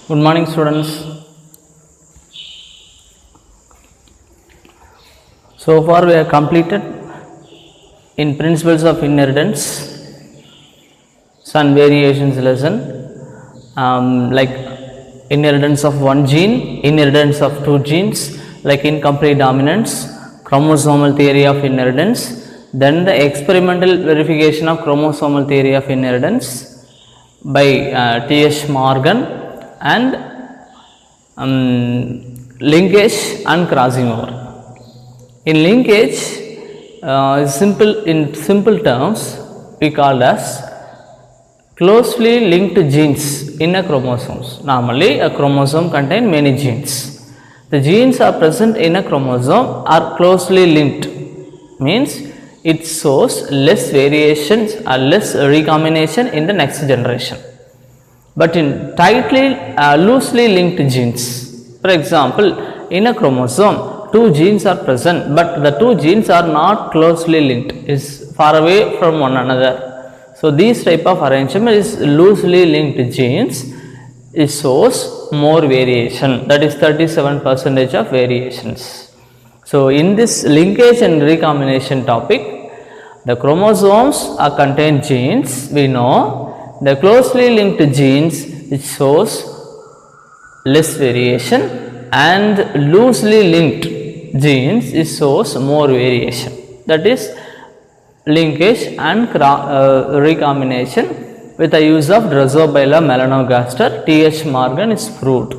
Good morning, students. So far we have completed in principles of inheritance some variations lesson, like inheritance of one gene, inheritance of two genes, like incomplete dominance, chromosomal theory of inheritance, then the experimental verification of chromosomal theory of inheritance by T.H. Morgan, and linkage and crossing over. In linkage, in simple terms, we call as closely linked genes in a chromosomes. Normally, a chromosome contains many genes. The genes are present in a chromosome are closely linked, means it shows less variations or less recombination in the next generation. But in tightly loosely linked genes, for example, in a chromosome, two genes are present, but the two genes are not closely linked, is far away from one another. So this type of arrangement is loosely linked genes. It shows more variation, that is 37% of variations. So in this linkage and recombination topic, the chromosomes are contain genes. We know the closely linked genes, it shows less variation, and loosely linked genes, it shows more variation. That is linkage and recombination with the use of Drosophila melanogaster. T.H. Morgan is proved.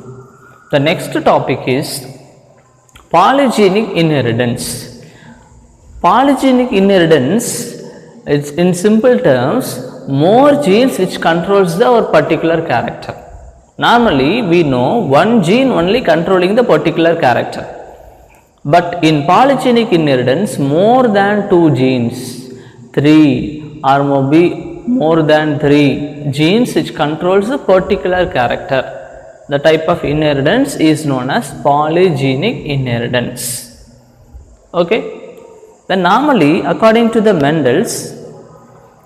The next topic is polygenic inheritance. Polygenic inheritance is, in simple terms, more genes which controls our particular character. Normally, we know one gene only controlling the particular character. But in polygenic inheritance, more than two genes, three or more than three genes which controls the particular character. The type of inheritance is known as polygenic inheritance. Okay. Then normally, according to the Mendel's,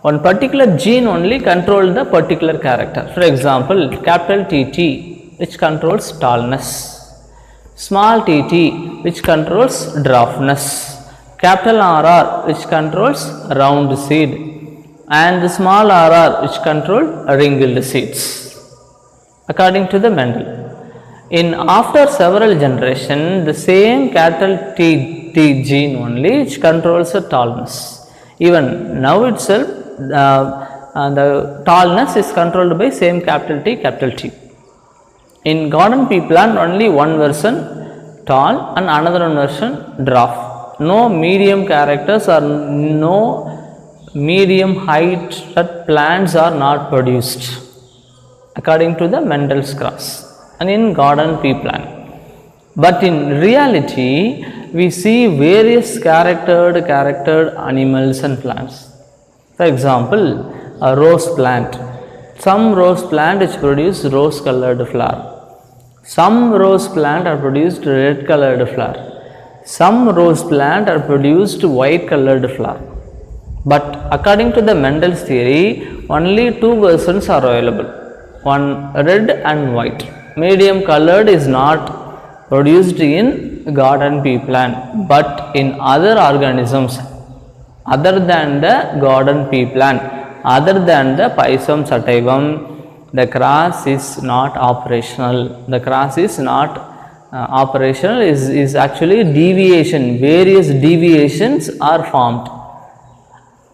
one particular gene only controls the particular character. For example, capital TT, which controls tallness, small tt, which controls dwarfness, capital RR, which controls round seed, and the small rr, which controls wrinkled seeds, according to the Mendel. In after several generations, the same capital T gene only which controls the tallness. Even now itself, the tallness is controlled by same capital T. In garden pea plant, only one version tall and another one version dwarf. No medium characters or no medium height plants are not produced, according to the Mendel's cross, and in garden pea plant. But in reality, we see various charactered animals and plants. For example, a rose plant. Some rose plant which produce rose colored flower. Some rose plant are produced red colored flower. Some rose plant are produced white colored flower. But according to the Mendel's theory, only two versions are available, one red and white. Medium colored is not produced in garden pea plant, but in other organisms other than the garden pea plant, other than the Pisum sativum, the cross is not operational. The cross is not operational, is actually deviation. Various deviations are formed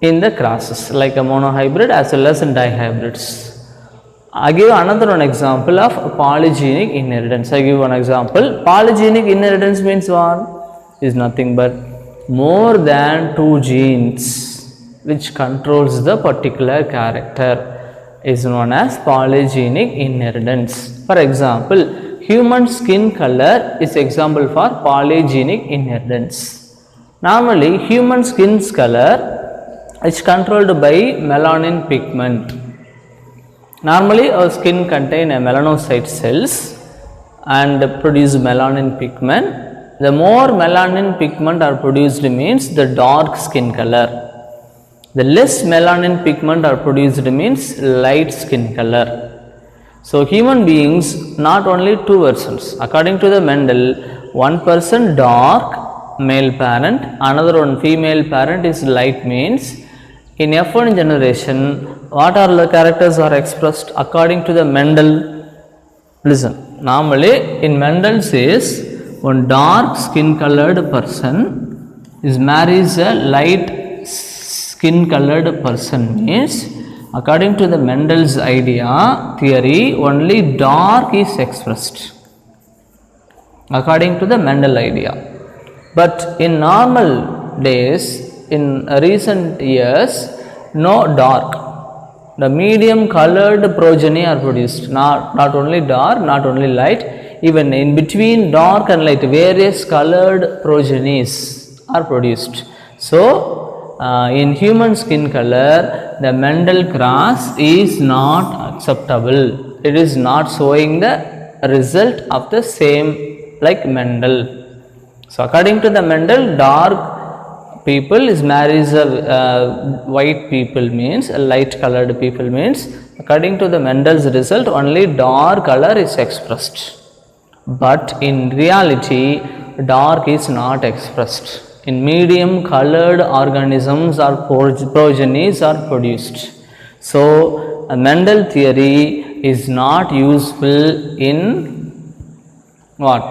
in the crosses, like a monohybrid as well as dihybrids. I give another one example of polygenic inheritance. I give one example. Polygenic inheritance means what? Is nothing but more than two genes which controls the particular character is known as polygenic inheritance. For example, human skin color is example for polygenic inheritance. Normally, human skin's color is controlled by melanin pigment. Normally, our skin contains melanocyte cells and produce melanin pigment. The more melanin pigment are produced means the dark skin color. The less melanin pigment are produced means light skin color. So human beings, not only two persons. According to the Mendel, one person dark male parent, another one female parent is light, means in F1 generation, what are the characters are expressed according to the Mendel? Listen, normally in Mendel says one dark skin colored person is marries a light skin colored person, means according to the Mendel's idea theory, only dark is expressed according to the Mendel idea. But in normal days, in recent years, no dark. The medium colored progeny are produced, not only dark, not only light, even in between dark and light, various colored progenies are produced. So, in human skin color, the Mendel cross is not acceptable. It is not showing the result of the same like Mendel. So, according to the Mendel, dark people is marries a white people, means a light colored people, means according to the Mendel's result only dark color is expressed. But in reality, dark is not expressed. In medium colored organisms or progenies are produced. So, a Mendel theory is not useful in what?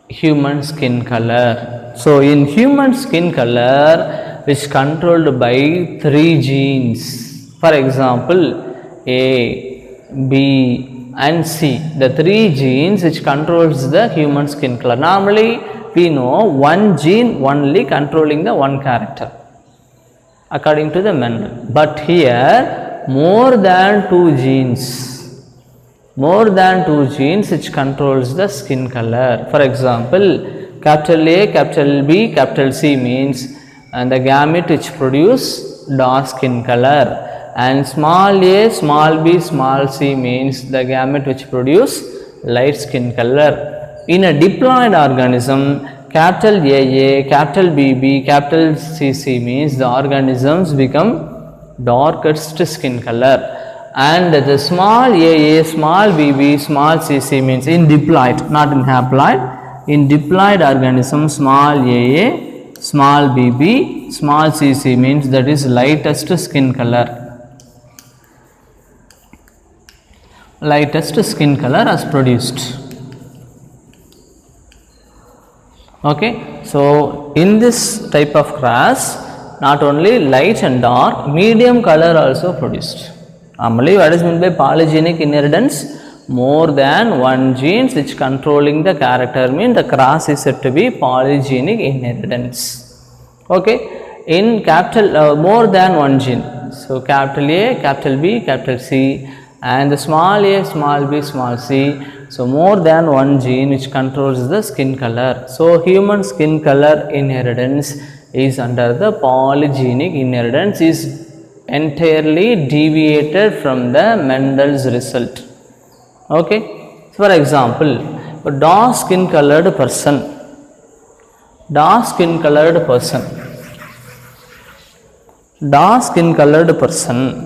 Human skin color. So, in human skin color which controlled by 3 genes, for example A, B and C, the 3 genes which controls the human skin color. Normally we know one gene only controlling the one character according to the Mendel, but here more than 2 genes, which controls the skin color. For example, capital A, capital B, capital C means and the gamete which produce dark skin color, and small a, small b, small c means the gamete which produce light skin color. In a diploid organism, capital AA, capital BB, capital CC means the organisms become darkest skin color, and the small AA, small BB, small CC means in diploid, not in haploid. In diploid organism, small AA, small BB, small CC means that is lightest skin color. Lightest skin color as produced. Okay, so in this type of cross, not only light and dark, medium color also produced. Normally, what is meant by polygenic inheritance? More than one genes which controlling the character, mean the cross is said to be polygenic inheritance. Okay, in capital more than one gene. So capital A, capital B, capital C, and the small a, small b, small c. So more than one gene which controls the skin color. So human skin color inheritance is under the polygenic inheritance, is entirely deviated from the Mendel's result. Okay. So for example, a dark skin colored person,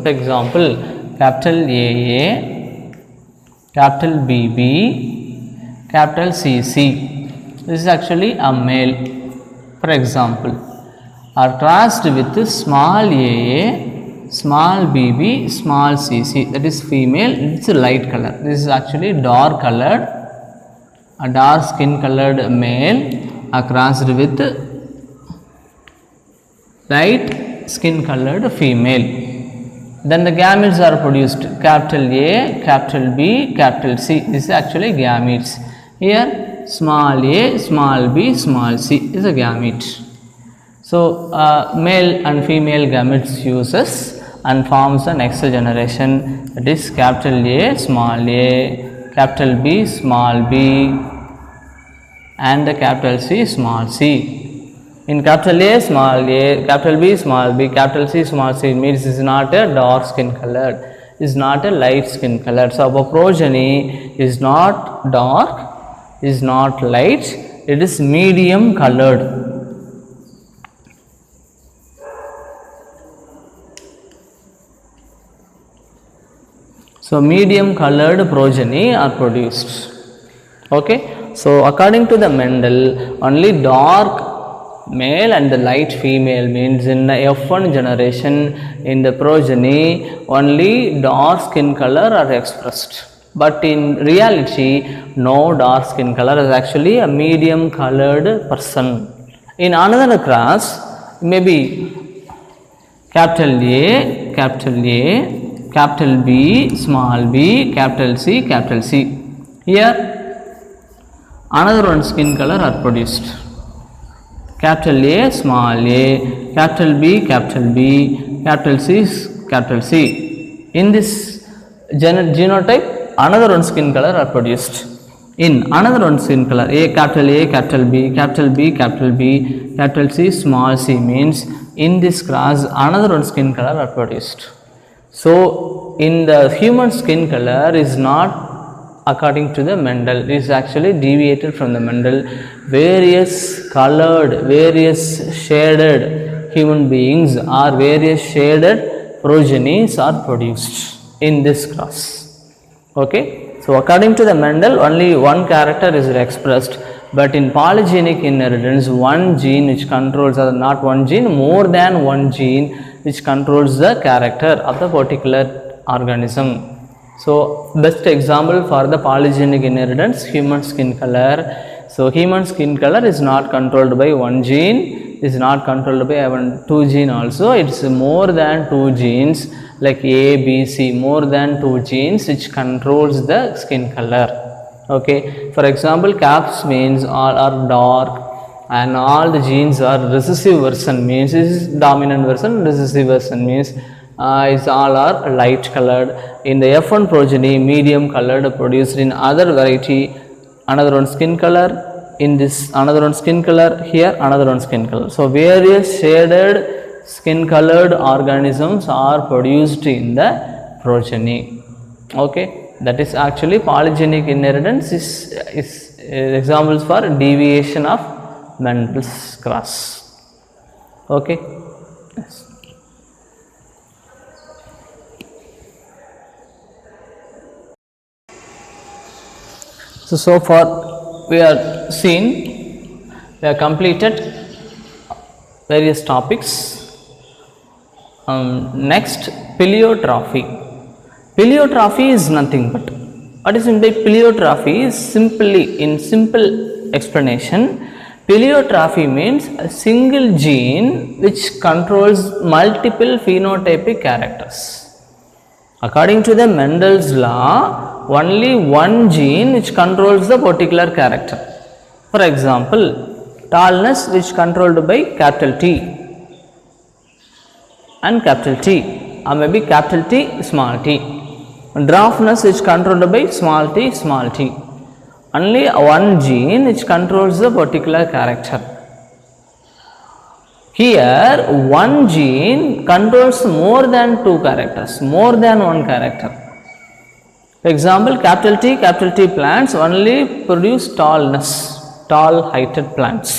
for example, capital AA, capital BB, capital CC. This is actually a male, for example, are crossed with small AA, small BB, small CC, that is female. It is a light color. This is actually dark colored, a dark skin colored male are crossed with light skin colored female. Then the gametes are produced, capital A, capital B, capital C. This is actually gametes. Here small a, small b, small c is a gamete. So male and female gametes uses and forms the next generation, that is capital A, small a, capital B, small b, and the capital C, small c. In capital A, small a, capital B, small b, capital C, small c means this is not a dark skin color, is not a light skin color. So our progeny is not dark, is not light, it is medium colored. So medium colored progeny are produced. Okay, so according to the Mendel, only dark male and the light female, means in the F1 generation in the progeny only dark skin color are expressed, but in reality no dark skin color, is actually a medium colored person. In another class, maybe capital A, capital B, small b, capital C. Here another one skin color are produced. Capital A, small a, capital B, capital C. In this genotype, another one skin color are produced. In another one skin color, A, capital B, capital C, small c, means in this class another one skin color are produced. So in the human skin color is not according to the Mendel, it is actually deviated from the Mendel. Various colored, various shaded human beings or various shaded progenies are produced in this class. Okay, so according to the Mendel, only one character is expressed, but in polygenic inheritance, one gene which controls, or not one gene, more than one gene which controls the character of the particular organism. So best example for the polygenic inheritance, human skin color. So human skin color is not controlled by one gene, is not controlled by even two gene also, it's more than two genes like A, B, C, more than two genes which controls the skin color. Okay, for example, caps means all are dark and all the genes are recessive version, means this is dominant version, recessive version means is all are light colored. In the F1 progeny, medium colored produced. In other variety, another one skin color, in this another one skin color, here another one skin color. So various shaded skin colored organisms are produced in the progeny. Okay, that is actually polygenic inheritance is examples for deviation of Mendel's class. Okay. Yes. So far we are seen, we have completed various topics. Next, pleiotrophy. Pleiotrophy is nothing but, what is meant by pleiotrophy is simply, in simple explanation, pleiotrophy means a single gene which controls multiple phenotypic characters. According to the Mendel's law, only one gene which controls the particular character. For example, tallness which controlled by capital T and capital T, or maybe capital T, small t. Draftness which controlled by small t. Only one gene which controls the particular character. Here one gene controls more than two characters, more than one character. For example, capital T plants only produce tallness, tall heighted plants.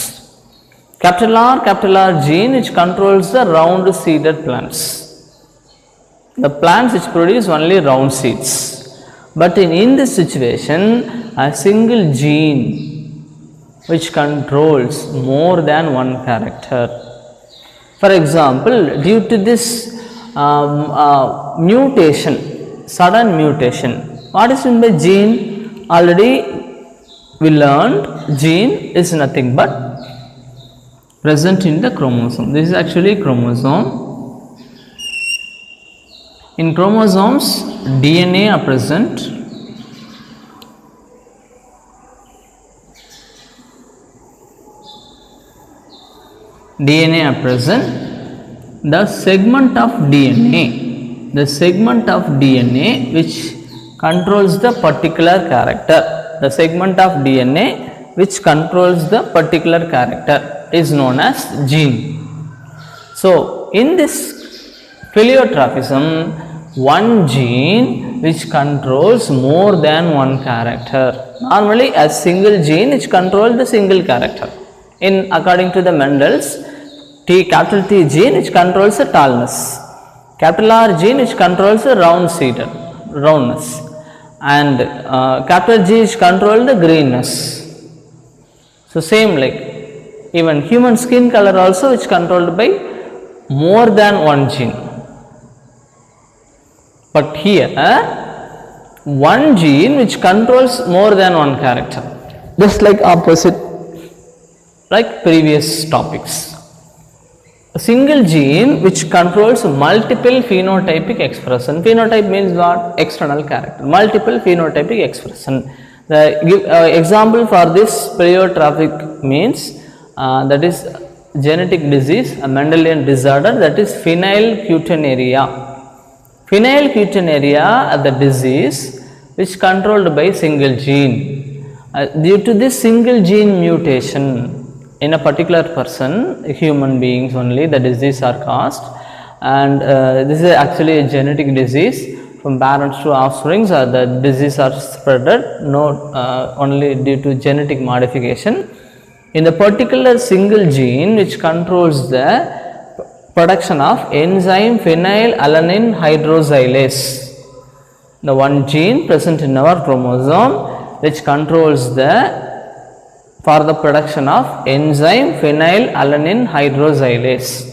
Capital R gene which controls the round seeded plants. The plants which produce only round seeds. But in this situation, a single gene which controls more than one character. For example, due to this mutation, sudden mutation, what is meant by gene? Already we learned gene is nothing but present in the chromosome. This is actually chromosome. In chromosomes, DNA are present. DNA are present. The segment of DNA which controls the particular character, the segment of DNA which controls the particular character is known as gene. So in this pleiotrophism, one gene which controls more than one character. Normally a single gene which controls the single character. In according to the Mendel's, capital T gene which controls the tallness, capital R gene which controls the round seeded, roundness, and capital G which control the greenness. So same like even human skin color also which controlled by more than one gene. But here one gene which controls more than one character, just like opposite like previous topics. A single gene which controls multiple phenotypic expression. Phenotype means what? External character. Multiple phenotypic expression. The example for this pleiotropic means that is genetic disease, a Mendelian disorder, that is phenylketonuria. Phenylketonuria, the disease which controlled by single gene. Due to this single gene mutation in a particular person, human beings only, the disease are caused, and this is actually a genetic disease from parents to offspring. The disease are spreaded only due to genetic modification in the particular single gene which controls the production of enzyme phenylalanine hydroxylase. The one gene present in our chromosome which controls for the production of enzyme phenylalanine hydroxylase.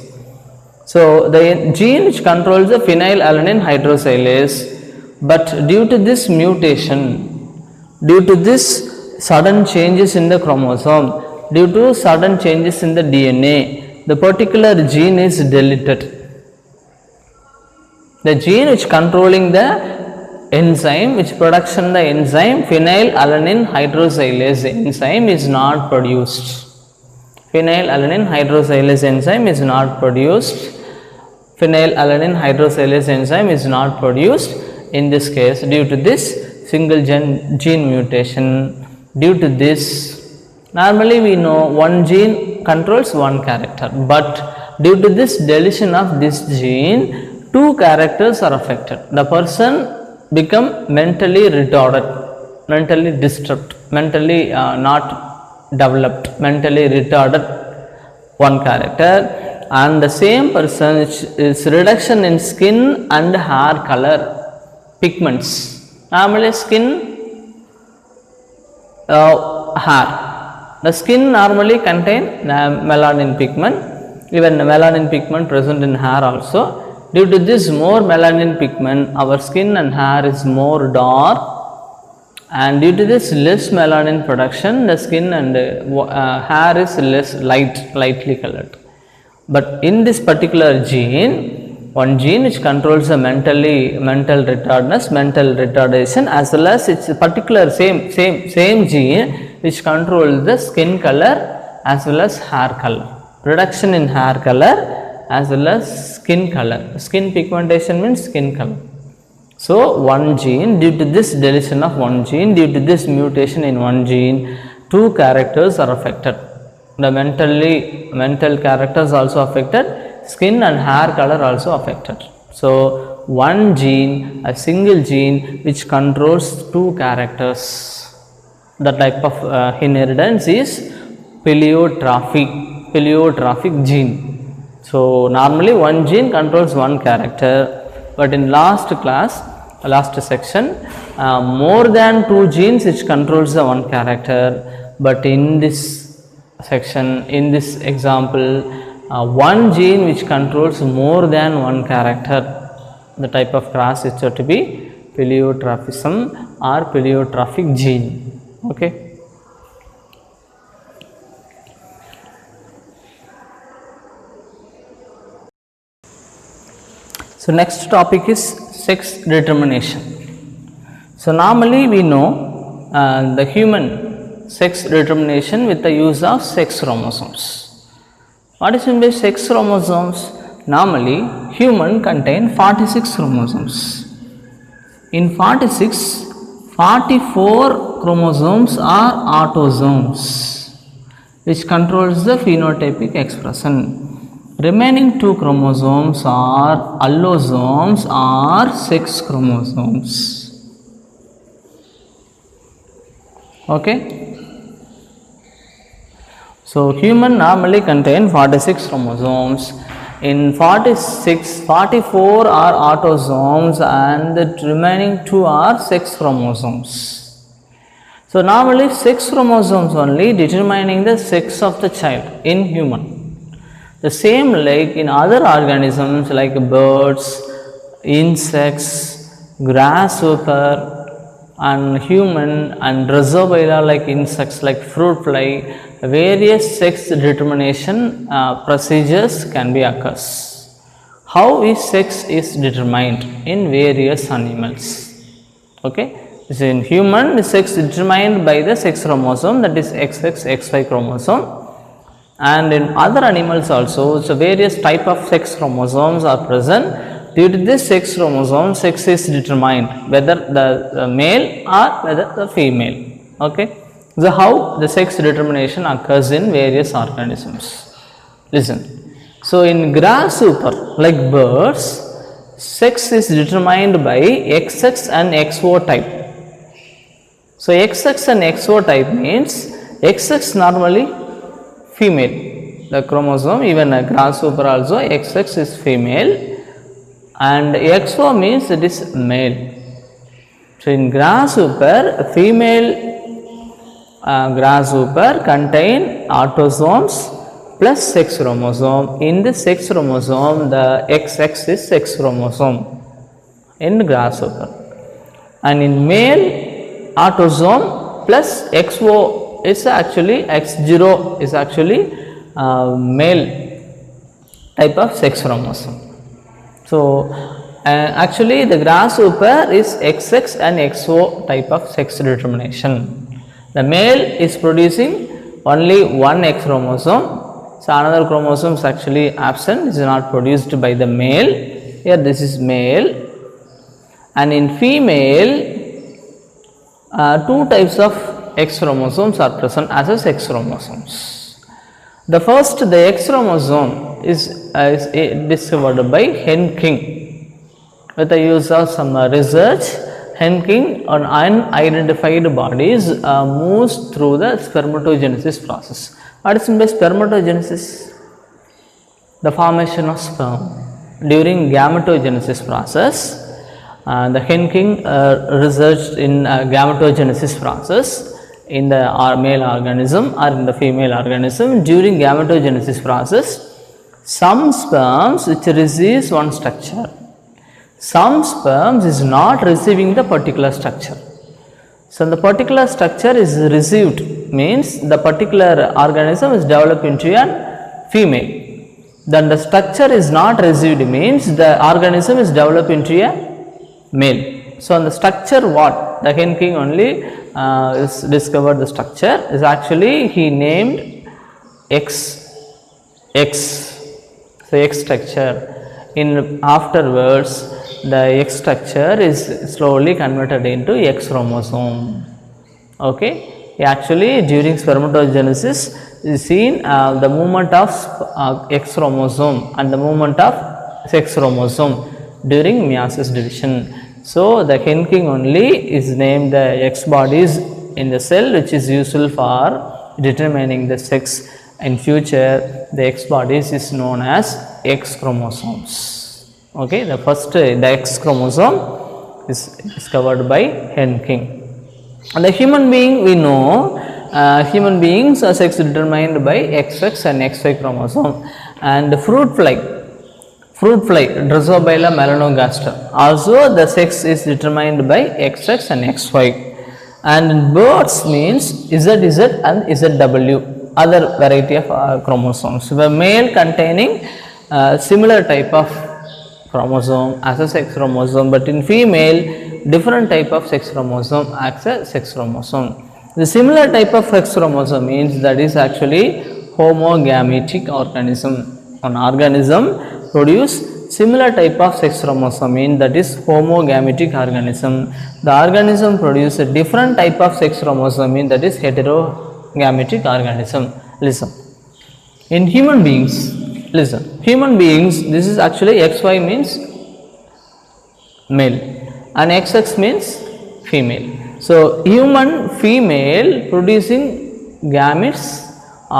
So the gene which controls the phenylalanine hydroxylase, but due to this mutation, due to this sudden changes in the chromosome, due to sudden changes in the DNA, the particular gene is deleted. The gene which controlling the enzyme which production the enzyme phenylalanine hydroxylase enzyme is not produced. Phenylalanine hydroxylase enzyme is not produced. Phenylalanine hydroxylase enzyme is not produced in this case due to this single gene mutation. Due to this, normally we know one gene controls one character, but due to this deletion of this gene, two characters are affected. The person become mentally retarded, mentally disturbed, mentally not developed, mentally retarded, one character, and the same person is reduction in skin and hair color pigments. Normally skin, hair. The skin normally contain melanin pigment, even melanin pigment present in hair also. Due to this more melanin pigment, our skin and hair is more dark, and due to this less melanin production, the skin and hair is less lightly colored. But in this particular gene, one gene which controls the mental retardation, as well as its particular same gene which controls the skin color as well as hair color, reduction in hair color as well as skin color. Skin pigmentation means skin color. So one gene, due to this deletion of one gene, due to this mutation in one gene, two characters are affected. The mental characters also affected, skin and hair color also affected. So one gene, a single gene which controls two characters. The type of inheritance is pleiotrophic gene. So normally one gene controls one character, but in last section, more than two genes which controls the one character, but in this section, in this example, one gene which controls more than one character. The type of cross is said to be pleiotrophism or pleiotrophic gene. Okay. So next topic is sex determination. So normally we know the human sex determination with the use of sex chromosomes. What is meant by sex chromosomes? Normally human contain 46 chromosomes. In 46, 44 chromosomes are autosomes which controls the phenotypic expression. Remaining two chromosomes are allosomes or sex chromosomes. Okay. So human normally contain 46 chromosomes. In 44 are autosomes and the remaining 2 are sex chromosomes. So normally 6 chromosomes only determining the sex of the child in human. The same like in other organisms like birds, insects, grasshopper and human and Drosophila like insects like fruit fly, various sex determination procedures can be occurs. How is sex is determined in various animals? Okay, so in human, the sex determined by the sex chromosome, that is XX, XY chromosome, and in other animals also, so various type of sex chromosomes are present. Due to this sex chromosome, sex is determined whether the male or whether the female. Okay, so how the sex determination occurs in various organisms. Listen. So in grasshopper like birds, sex is determined by XX and XO type. So XX and XO type means XX normally female, the chromosome, even a grasshopper also XX is female, and XO means it is male. So in grasshopper, female grasshopper contain autosomes plus sex chromosome. In the sex chromosome, the XX is sex chromosome in grasshopper, and in male autosome plus XO is actually X0 is actually male type of sex chromosome. So actually the grasshopper is XX and XO type of sex determination. The male is producing only one X chromosome, so another chromosome is actually absent, is not produced by the male. Here this is male, and in female 2 types of X chromosomes are present as a sex chromosomes. The first, the X chromosome is discovered by Henking. With the use of some research, Henking on unidentified bodies moves through the spermatogenesis process. What is meant by spermatogenesis? The formation of sperm during gametogenesis process. The Henking researched in gametogenesis process in the male organism or in the female organism. During gametogenesis process, some sperms which receives one structure, some sperms is not receiving the particular structure. So the particular structure is received means the particular organism is developed into a female. Then the structure is not received means the organism is developed into a male. So on the structure, what the Henking only is discovered the structure is actually he named X. So X structure. In afterwards, the X structure is slowly converted into X chromosome. Okay. Actually, during spermatogenesis is seen the movement of X chromosome and the movement of sex chromosome during meiosis division. So the Henking only is named the X bodies in the cell, which is useful for determining the sex. In future, the X bodies is known as X chromosomes. Okay, the first the X chromosome is discovered by Henking. And the human being, we know human beings are sex determined by XX and XY chromosome. And the fruit fly Drosophila melanogaster, also the sex is determined by XX and XY. And in birds means ZZ and ZW, other variety of chromosomes. The male containing similar type of chromosome as a sex chromosome, but in female different type of sex chromosome as a sex chromosome. The similar type of sex chromosome means that is actually homogametic organism. An organism produce similar type of sex chromosome means that is homogametic organism. The organism produce a different type of sex chromosome means that is heterogametic organism. Listen, in human beings, human beings, this is actually XY means male and XX means female. So human female producing gametes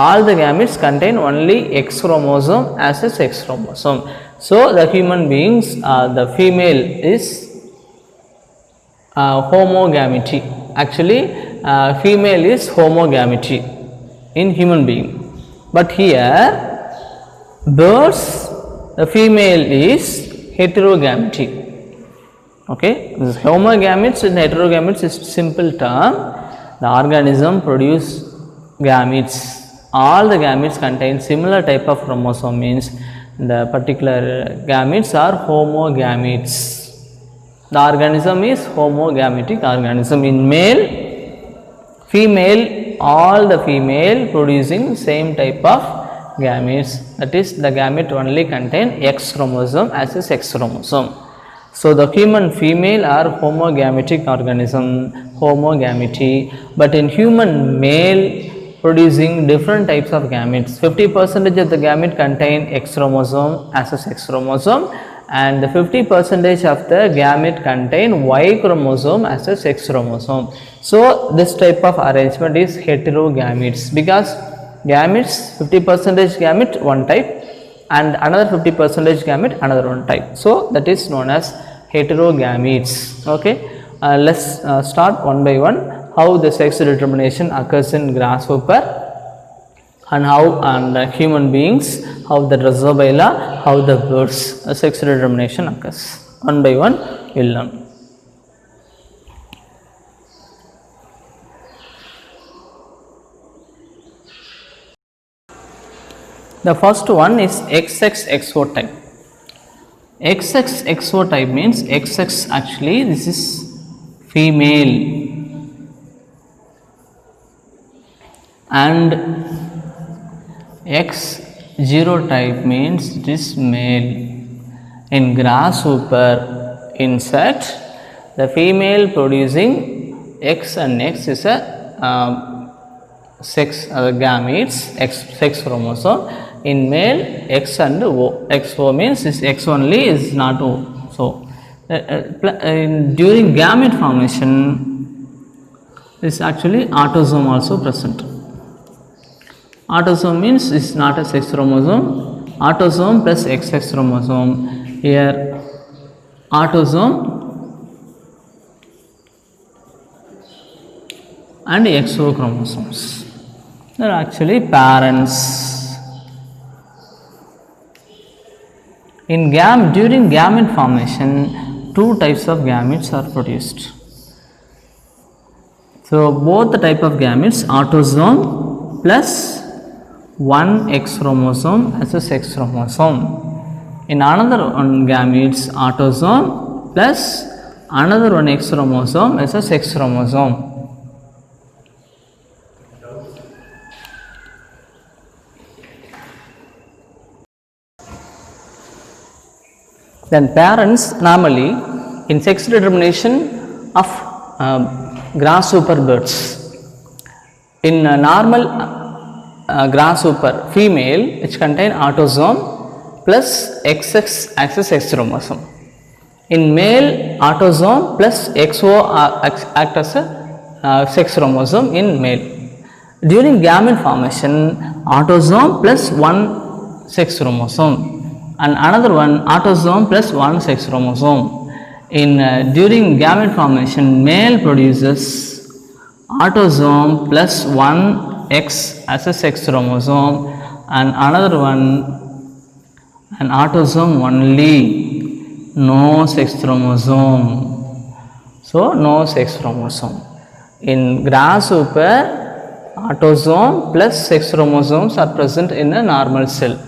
all the gametes contain only X chromosome as a sex chromosome. So the human beings, the female is homogamity. Actually female is homogamity in human being, but here birds, the female is heterogamity. Okay, this homogametes and heterogametes is simple term. The organism produce gametes, all the gametes contain similar type of chromosome, means the particular gametes are homogametes. The organism is homogametic organism. In male, female, all the female producing same type of gametes, that is the gamete only contain X chromosome as a sex chromosome. So the human female are homogametic organism, homogamety, but in human male producing different types of gametes. 50% of the gamete contain X chromosome as a sex chromosome, and the 50% of the gamete contain Y chromosome as a sex chromosome. So this type of arrangement is heterogametes, because gametes, 50% gamete one type and another 50% gamete another one type. So that is known as heterogametes. Okay, let's start one by one how the sex determination occurs in grasshopper, and how and human beings, how the Drosophylla, how the birds sex determination occurs. One by one we will learn. The first one is XXXO type. XXXO type means XX, actually this is female, and X0 type means it is male. In grasshopper insect, the female producing X and X is a sex gametes, sex chromosome. In male, X and O. XO means is X only, is not O. So during gamete formation is actually autosome also present. Autosome means is not a sex chromosome. Autosome plus XX chromosome. Here autosome and XO chromosomes. They are actually parents. During gamete formation, two types of gametes are produced. So both the type of gametes, autosome plus one X chromosome as a sex chromosome. In another one gametes, autosome plus another one X chromosome as a sex chromosome. Then parents, normally in sex determination of grasshopper birds, in normal grasshopper female, which contain autosome plus XX as a sex chromosome. In male, autosome plus XO act as a sex chromosome in male. During gamete formation, autosome plus one sex chromosome and another one autosome plus one sex chromosome. During gamete formation, male produces autosome plus one X as a sex chromosome and another one an autosome only, no sex chromosome. So no sex chromosome. In grasshopper, autosome plus sex chromosomes are present in a normal cell.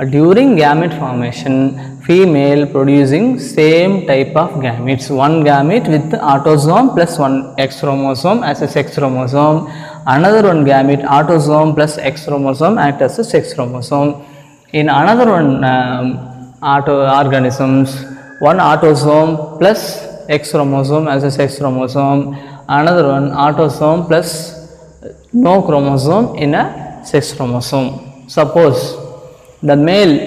During gamete formation, female producing same type of gametes, one gamete with autosome plus one X chromosome as a sex chromosome, another one gamete autosome plus X chromosome act as a sex chromosome. In another one organisms, one autosome plus X chromosome as a sex chromosome, another one autosome plus no chromosome in a sex chromosome. Suppose the male,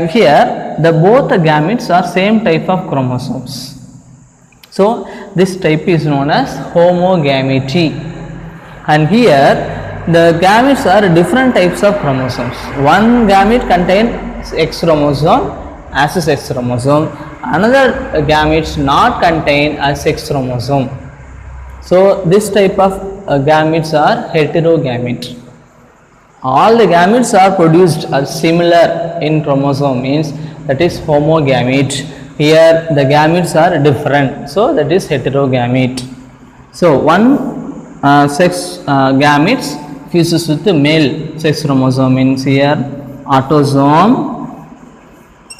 here both the gametes are same type of chromosomes. So this type is known as homogamety, and here the gametes are different types of chromosomes. One gamete contains X chromosome as a sex chromosome, another gametes not contain a sex chromosome. So this type of gametes are heterogamete. All the gametes are produced as similar in chromosome, means that is homogamete. Here the gametes are different, so that is heterogamete. So one sex gametes fuses with the male sex chromosome, means here autosome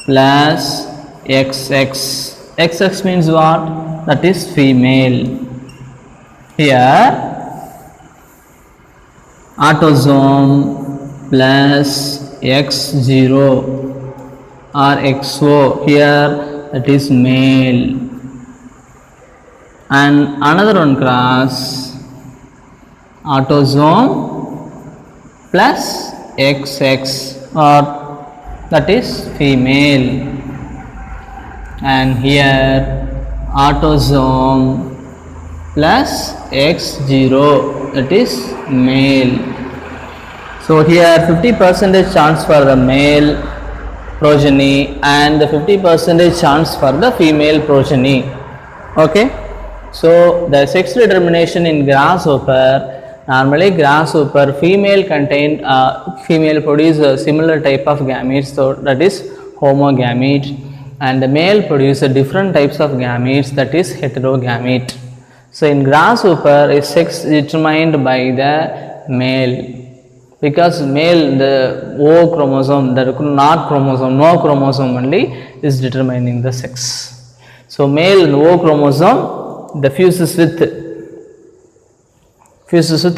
plus XX. XX means what? That is female. Here autosome plus X0 or XO, here that is male. And another one cross autosome plus XX, or that is female. And here autosome plus X0, that is male. So here 50% chance for the male progeny and the 50% chance for the female progeny. Okay. So the sex determination in grasshopper, normally grasshopper female produce a similar type of gametes, so that is homogamete, and the male produce different types of gametes, that is heterogamete. So in grasshopper is sex determined by the male, because male the O chromosome, the not chromosome, no chromosome only is determining the sex. So male O chromosome the fuses with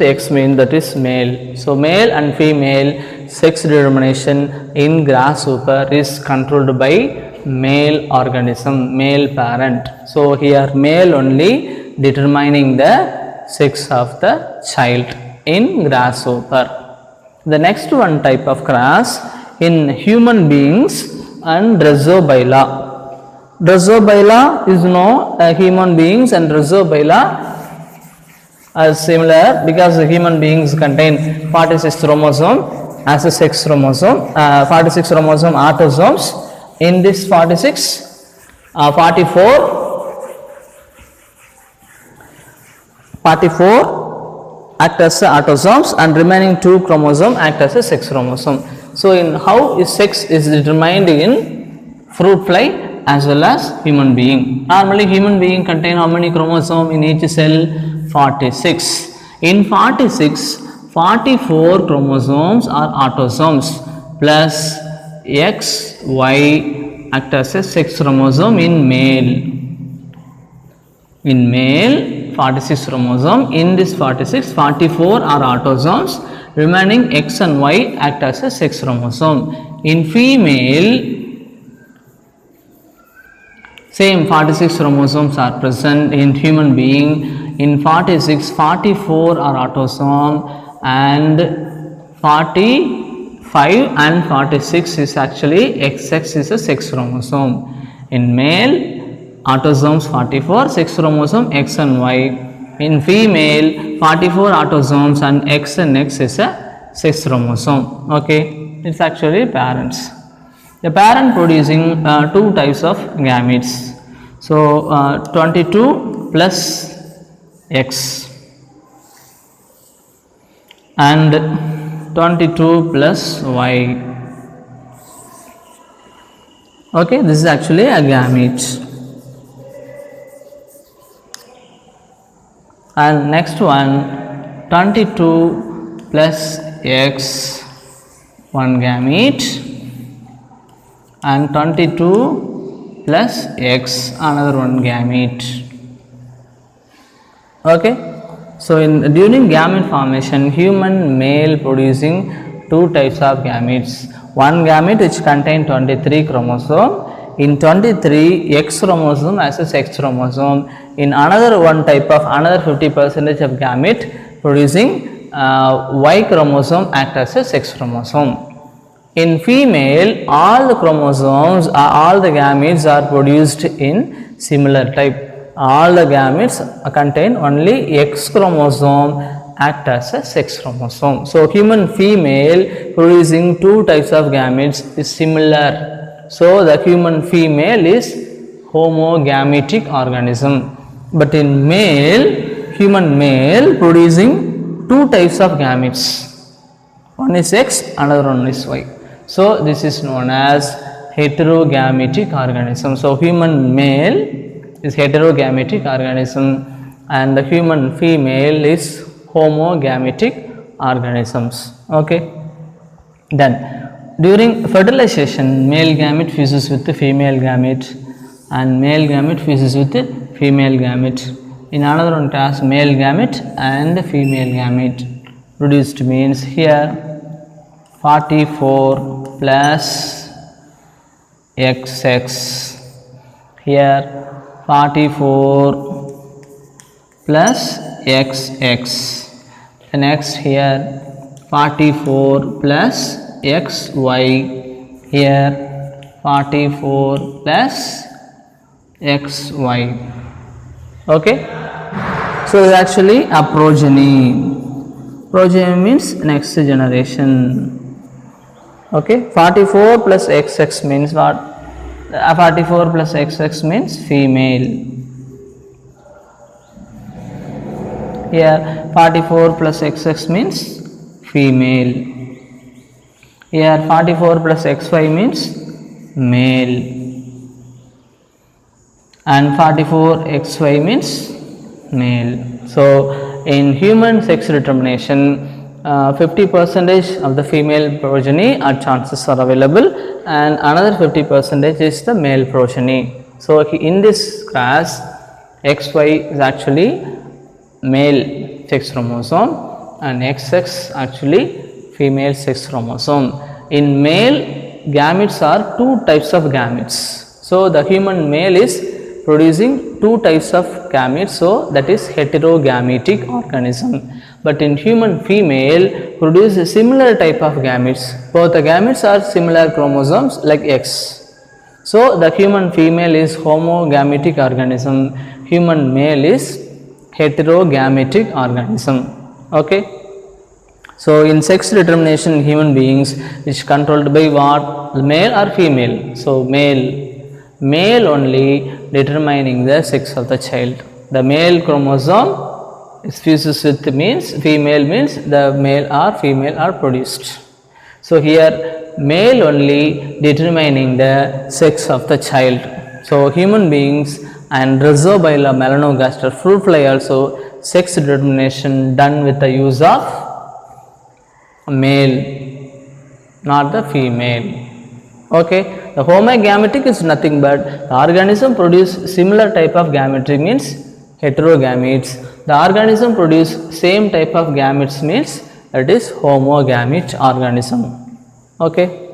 X, means that is male. So male and female sex determination in grasshopper is controlled by male organism, male parent. So here male only determining the sex of the child in grasshopper. The next one type of cross in human beings and Drosophila. Drosophila is human beings, and Drosophila are similar because the human beings contain 46 chromosome as a sex chromosome, 46 chromosome autosomes. In this 46, 44 act as autosomes, and remaining 2 chromosome act as a sex chromosome. So in how is sex is determined in fruit fly as well as human being. Normally human being contain how many chromosome in each cell? 46. In 46, 44 chromosomes are autosomes plus X, Y act as a sex chromosome in male. In male 46 chromosome, in this 46, 44 are autosomes, remaining X and Y act as a sex chromosome. In female, same 46 chromosomes are present in human being. In 46, 44 are autosome, and 45 and 46 is actually XX is a sex chromosome. In male, autosomes 44, sex chromosome X and Y. In female, 44 autosomes and X and X is a sex chromosome. Okay, it's actually parents. The parent producing 2 types of gametes. So 22 plus X and 22 plus Y. Okay, this is actually a gamete. And next one, 22 plus X, one gamete, and 22 plus X, another one gamete. Okay, so during gamete formation, human male producing 2 types of gametes. One gamete which contain 23 chromosome. In 23, X chromosome as a sex chromosome. In another one type of another 50% of gamete producing Y chromosome act as a sex chromosome. In female, all the chromosomes, all the gametes are produced in similar type. All the gametes contain only X chromosome act as a sex chromosome. So human female producing two types of gametes is similar. So the human female is homogametic organism, but in male, human male producing two types of gametes. One is X, another one is Y. So this is known as heterogametic organism. So human male is heterogametic organism and the human female is homogametic organisms. Okay. Then during fertilization, male gamete fuses with the female gamete and male gamete fuses with the female gamete. In another one task, male gamete and female gamete produced means here 44 plus XX, here 44 plus XX, the next here 44 plus XY, here 44 plus XY. Okay, so it's actually a progeny. Progeny means next generation. Okay, 44 plus XX means what? 44 plus XX means female. Here 44 plus XX means female. Here 44 plus XY means male. And 44 XY means male. So in human sex determination, 50% of the female progeny or chances are available and another 50% is the male progeny. So in this class, XY is actually male sex chromosome and XX actually female sex chromosome. In male, gametes are two types of gametes. So the human male is producing two types of gametes, so that is heterogametic organism. But in human female produce a similar type of gametes. Both the gametes are similar chromosomes like X. So the human female is homogametic organism, human male is heterogametic organism. Okay. So in sex determination in human beings is controlled by what? Male or female? So male only determining the sex of the child. The male chromosome fuses with means female means the male or female are produced. So here male only determining the sex of the child. So human beings and Rhizobium melanogaster fruit fly also sex determination done with the use of male, not the female. Okay, the homogametic is nothing but the organism produce similar type of gametry means heterogametes. The organism produce same type of gametes means that is homogamete organism. Okay.